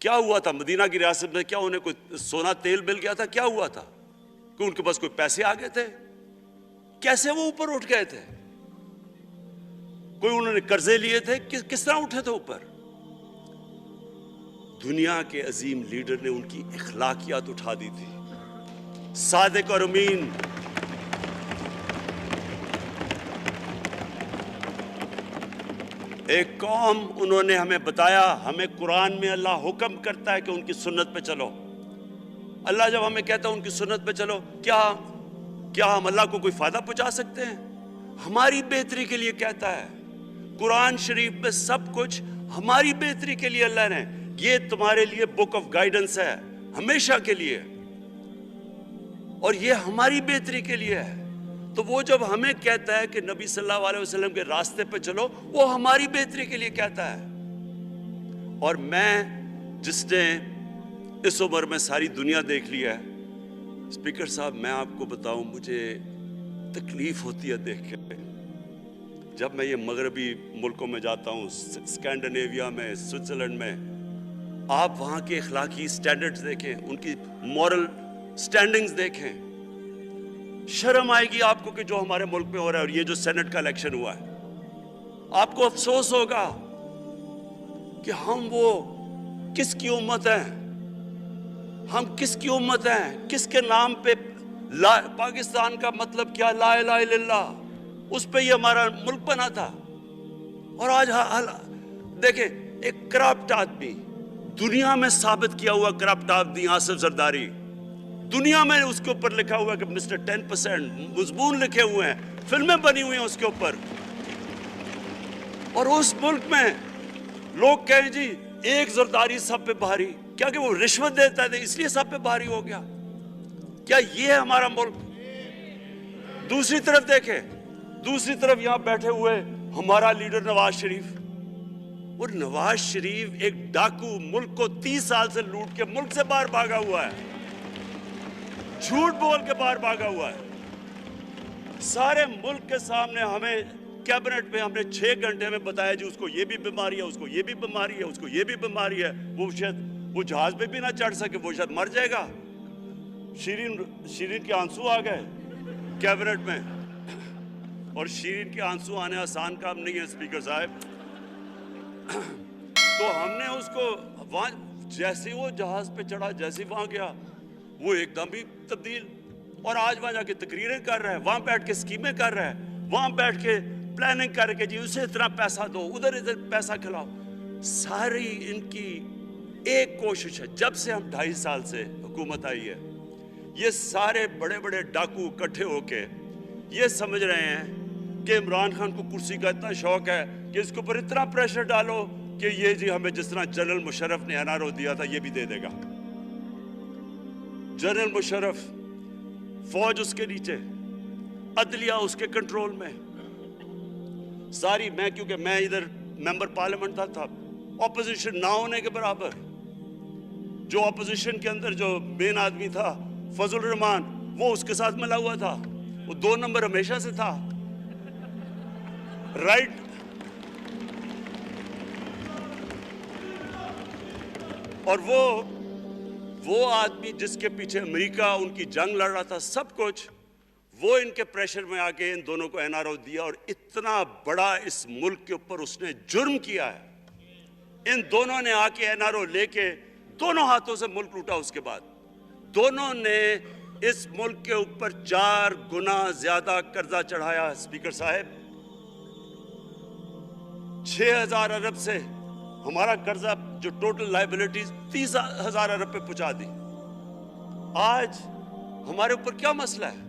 کیا ہوا تھا مدینہ کی ریاست میں؟ کیا انہیں کوئی سونا تیل مل گیا تھا؟ کیا ہوا تھا کہ ان کے پاس کوئی پیسے آ گئے تھے؟ کیسے وہ اوپر اٹھ گئے تھے؟ کوئی انہوں نے قرضے لیے تھے؟ کس طرح اٹھے تھے اوپر؟ دنیا کے عظیم لیڈر نے ان کی اخلاقیات اٹھا دی تھی، صادق اور امین۔ ایک قوم انہوں نے ہمیں بتایا، ہمیں قرآن میں اللہ حکم کرتا ہے کہ ان کی سنت پہ چلو۔ اللہ جب ہمیں کہتا ہے ان کی سنت پہ چلو، کیا ہم اللہ کو کوئی فائدہ پہنچا سکتے ہیں؟ ہماری بہتری کے لیے کہتا ہے قرآن شریف میں، سب کچھ ہماری بہتری کے لیے اللہ نے، یہ تمہارے لیے بک آف گائیڈنس ہے ہمیشہ کے لیے، اور یہ ہماری بہتری کے لیے ہے۔ تو وہ جب ہمیں کہتا ہے کہ نبی صلی اللہ علیہ وسلم کے راستے پہ چلو، وہ ہماری بہتری کے لیے کہتا ہے۔ اور میں، جس نے اس عمر میں ساری دنیا دیکھ لی ہے، اسپیکر صاحب میں آپ کو بتاؤں، مجھے تکلیف ہوتی ہے دیکھ کے، جب میں یہ مغربی ملکوں میں جاتا ہوں، اسکینڈینیویا میں، سوئٹزرلینڈ میں، آپ وہاں کے اخلاقی سٹینڈرڈز دیکھیں، ان کی مورل سٹینڈنگز دیکھیں، شرم آئے گی آپ کو کہ جو ہمارے ملک میں ہو رہا ہے۔ اور یہ جو سینٹ کا الیکشن ہوا ہے، آپ کو افسوس ہوگا کہ ہم وہ کس کی امت ہیں، ہم کس کی امت ہیں، کس کے نام پہ پاکستان کا مطلب کیا، لا الہ الا اللہ، اس پہ یہ ہمارا ملک بنا تھا۔ اور آج دیکھیں، ایک کرپٹ آدمی، دنیا میں ثابت کیا ہوا کرپٹ آدمی آصف زرداری، دنیا میں اس کے اوپر لکھا ہوا ہے کہ مسٹر 10%، مضمون لکھے ہوئے ہیں، فلمیں بنی ہوئی ہیں اس کے اوپر، اور اس ملک میں لوگ کہیں جی ایک زرداری سب پہ بھاری، کیا کہ وہ رشوت دیتا ہے اس لیے سب پہ بھاری ہو گیا؟ کیا یہ ہے ہمارا ملک؟ دوسری طرف دیکھیں، دوسری طرف یہاں بیٹھے ہوئے ہمارا لیڈر نواز شریف، اور نواز شریف ایک ڈاکو، ملک کو 30 سال سے لوٹ کے ملک سے باہر بھاگا ہوا ہے، جھوٹ بول کے باہر بھاگا ہوا ہے۔ سارے ملک کے سامنے ہمیں کیبنٹ میں ہم نے 6 گھنٹے میں بتایا جی اس کو یہ بھی بیماری ہے، اس کو یہ بھی بیماری ہے، اس کو یہ بھی بیماری ہے، وہ شاید وہ جہاز پہ بھی نہ چڑھ سکے، وہ شاید مر جائے گا۔ شیرین کے آنسو آ گئے کیبنٹ میں، اور شیرین کے آنسو آنے آسان کام نہیں ہے اسپیکر صاحب۔ تو ہم نے اس کو وہاں، جیسے وہ جہاز پہ چڑھا، جیسے وہاں گیا، وہ ایک دم بھی تبدیل، اور آج وہاں جا کے تقریریں کر رہا ہے، وہاں بیٹھ کے سکیمیں کر رہا ہے، وہاں بیٹھ کے پلاننگ کر کے جی اسے اتنا پیسہ دو، ادھر پیسہ کھلاؤ۔ ساری ان کی ایک کوشش ہے، جب سے ہم 2.5 سال سے حکومت آئی ہے، یہ سارے بڑے بڑے ڈاکو اکٹھے ہو کے یہ سمجھ رہے ہیں کہ عمران خان کو کرسی کا اتنا شوق ہے کہ اس کے اوپر اتنا پریشر ڈالو کہ یہ جی ہمیں جس طرح جنرل مشرف نے این آر او دیا تھا یہ بھی دے دے گا۔ جنرل مشرف، فوج اس کے نیچے، عدلیہ اس کے کنٹرول میں، ساری، میں کیونکہ میں ادھر ممبر پارلیمنٹ تھا، اپوزیشن نہ ہونے کے برابر، جو اپوزیشن کے اندر جو مین آدمی تھا فضل الرحمان، وہ اس کے ساتھ ملا ہوا تھا، وہ 2 نمبر ہمیشہ سے تھا، رائٹ۔ اور وہ آدمی جس کے پیچھے امریکہ ان کی جنگ لڑ رہا تھا، سب کچھ، وہ ان کے پریشر میں آ کے ان دونوں کو این آر او دیا، اور اتنا بڑا اس ملک کے اوپر اس نے جرم کیا ہے۔ ان دونوں نے آ کے این آر او لے کے دونوں ہاتھوں سے ملک لوٹا، اس کے بعد دونوں نے اس ملک کے اوپر 4 گنا زیادہ قرضہ چڑھایا اسپیکر صاحب، 6,000 ارب سے ہمارا قرضہ جو ٹوٹل لائبلٹیز 30,000 ارب پہ پہنچا دی۔ آج ہمارے اوپر کیا مسئلہ ہے؟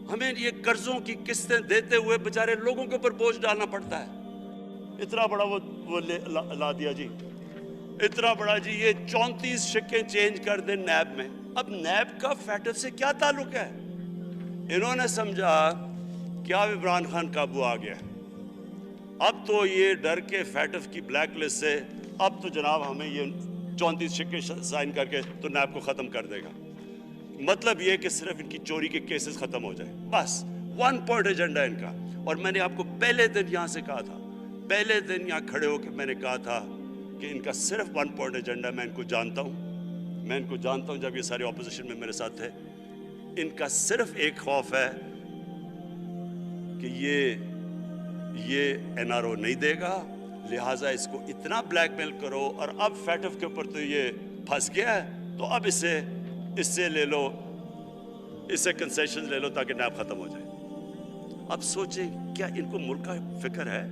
ہمیں یہ قرضوں کی قسطیں دیتے ہوئے بیچارے لوگوں کے اوپر بوجھ ڈالنا پڑتا ہے۔ اتنا بڑا وہ لا دیا جی، اتنا بڑا جی، یہ 34 شکیں چینج کر دیں نیب میں۔ اب نیب کا فیٹف سے کیا تعلق ہے؟ انہوں نے سمجھا کہ اب عمران خان قابو آ گیا، اب تو یہ ڈر کے فیٹف کی بلیک لسٹ سے، اب تو جناب ہمیں یہ 34 شکیں سائن کر کے تو نیب کو ختم کر دے گا۔ مطلب یہ کہ صرف ان کی چوری کے کیسز ختم ہو جائیں، بس 1 پوائنٹ ایجنڈا ان کا۔ اور میں نے آپ کو پہلے دن یہاں سے کہا تھا، پہلے دن یہاں کھڑے ہو کے میں نے کہا تھا کہ ان کا صرف 1 پوائنٹ ایجنڈا. میں ان کو جانتا ہوں جب یہ سارے اپوزیشن میں میرے ساتھ تھے. ان کا صرف ایک خوف ہے کہ یہ NRO نہیں دے گا, لہٰذا اس کو اتنا بلیک میل کرو. اور اب فیٹف کے اوپر تو یہ پھنس گیا ہے, تو اب اس سے لے لو, اس سے کنسیشن لے لو تاکہ نیب ختم ہو جائے. اب سوچیں, کیا ان کو ملک کا فکر ہے؟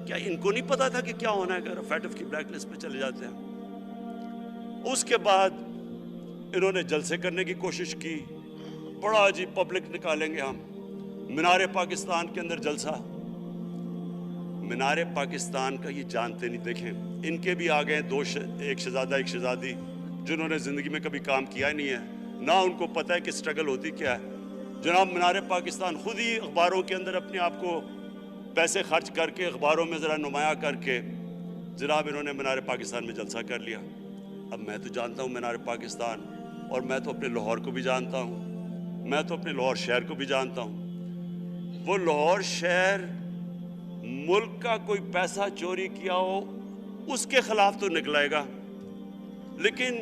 کیا ان کو نہیں پتا تھا کہ کیا ہونا ہے اگر فیٹف کی بلیک لسٹ پہ چلے جاتے ہیں؟ اس کے بعد انہوں نے جلسے کرنے کی کوشش کی. بڑا جی پبلک نکالیں گے ہم, مینار پاکستان کے اندر جلسہ. مینار پاکستان کا یہ جانتے نہیں. دیکھیں, ان کے بھی آ گئے ایک شہزادہ ایک شہزادی جنہوں نے زندگی میں کبھی کام کیا ہی نہیں ہے, نہ ان کو پتہ ہے کہ سٹرگل ہوتی کیا ہے. جناب مینار پاکستان خود ہی اخباروں کے اندر اپنے آپ کو پیسے خرچ کر کے اخباروں میں ذرا نمایاں کر کے جناب انہوں نے مینار پاکستان میں جلسہ کر لیا. اب میں تو جانتا ہوں مینار پاکستان, اور میں تو اپنے لاہور کو بھی جانتا ہوں, میں تو اپنے لاہور شہر کو بھی جانتا ہوں. وہ لاہور شہر ملک کا کوئی پیسہ چوری کیا ہو اس کے خلاف تو نکلائے گا, لیکن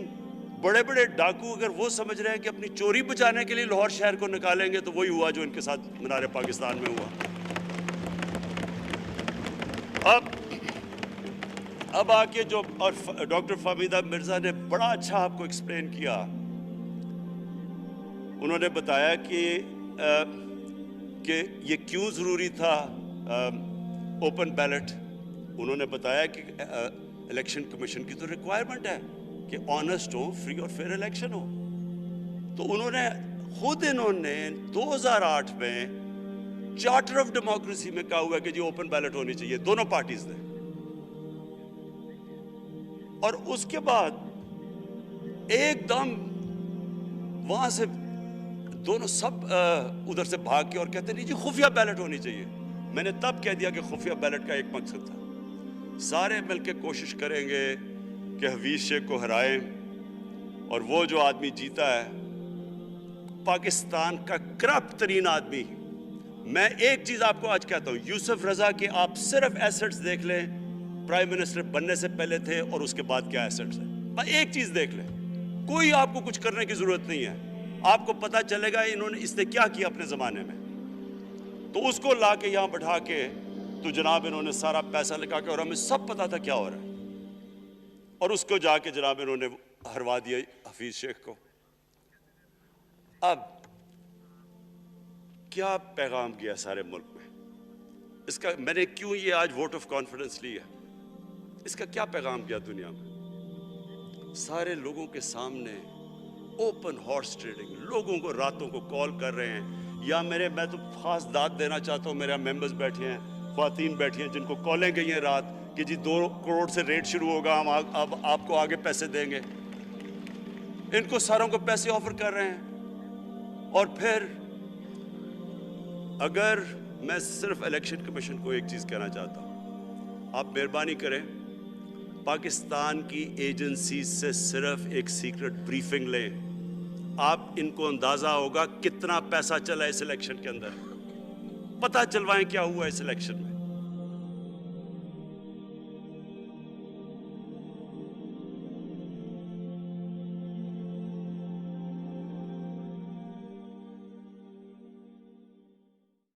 بڑے بڑے ڈاکو اگر وہ سمجھ رہے ہیں کہ اپنی چوری بچانے کے لیے لاہور شہر کو نکالیں گے, تو وہی ہوا جو ان کے ساتھ مینار پاکستان میں ہوا. اب آ کے جو اور ڈاکٹر فہمیدہ مرزا نے بڑا اچھا آپ کو ایکسپلین کیا. انہوں نے بتایا کہ یہ کیوں ضروری تھا اوپن بیلٹ. انہوں نے بتایا کہ الیکشن کمیشن کی تو ریکوائرمنٹ ہے کہ آنسٹ ہو, فری اور فیئر الیکشن ہو. تو انہوں نے 2008 میں چارٹر آف ڈیموکریسی میں کہا ہوا ہے کہ جی اوپن بیلٹ ہونی چاہیے, دونوں پارٹیز نے. اور اس کے بعد ایک دم وہاں سے دونوں سب ادھر سے بھاگ کے اور کہتے نہیں جی خفیہ بیلٹ ہونی چاہیے. میں نے تب کہہ دیا کہ خفیہ بیلٹ کا ایک مقصد تھا, سارے مل کے کوشش کریں گے کہ حفیظ شیخ کو ہرائیں, اور وہ جو آدمی جیتا ہے پاکستان کا کرپٹ ترین آدمی. میں ایک چیز آپ کو آج کہتا ہوں, یوسف رضا کے آپ صرف ایسٹس دیکھ لیں, پرائم منسٹر بننے سے پہلے تھے اور اس کے بعد کیا ایسٹس ہیں. بس ایک چیز دیکھ لیں, کوئی آپ کو کچھ کرنے کی ضرورت نہیں ہے. آپ کو پتہ چلے گا اس نے کیا کیا اپنے زمانے میں. تو اس کو لا کے یہاں بٹھا کے تو جناب انہوں نے سارا پیسہ لگا کے, اور ہمیں سب پتا تھا کیا ہو رہا ہے, اور اس کو جا کے جناب انہوں نے ہروا دیا حفیظ شیخ کو. اب کیا پیغام گیا سارے ملک میں اس کا؟ میں نے کیوں یہ آج ووٹ آف کانفیڈنس لی ہے, اس کا کیا پیغام گیا دنیا میں؟ سارے لوگوں کے سامنے اوپن ہارس ٹریڈنگ, لوگوں کو راتوں کو کال کر رہے ہیں. یا میں تو خاص داد دینا چاہتا ہوں, میرے ممبرز بیٹھے ہیں, خواتین بیٹھی ہیں جن کو کالیں گئی ہیں رات کہ جی 2 کروڑ سے ریٹ شروع ہوگا, ہم اب آپ کو آگے پیسے دیں گے. ان کو ساروں کو پیسے آفر کر رہے ہیں. اور پھر اگر میں صرف الیکشن کمیشن کو ایک چیز کہنا چاہتا ہوں, آپ مہربانی کریں پاکستان کی ایجنسی سے صرف ایک سیکرٹ بریفنگ لیں. آپ ان کو اندازہ ہوگا کتنا پیسہ چلا اس الیکشن کے اندر, پتہ چلوائیں کیا ہوا اس الیکشن میں.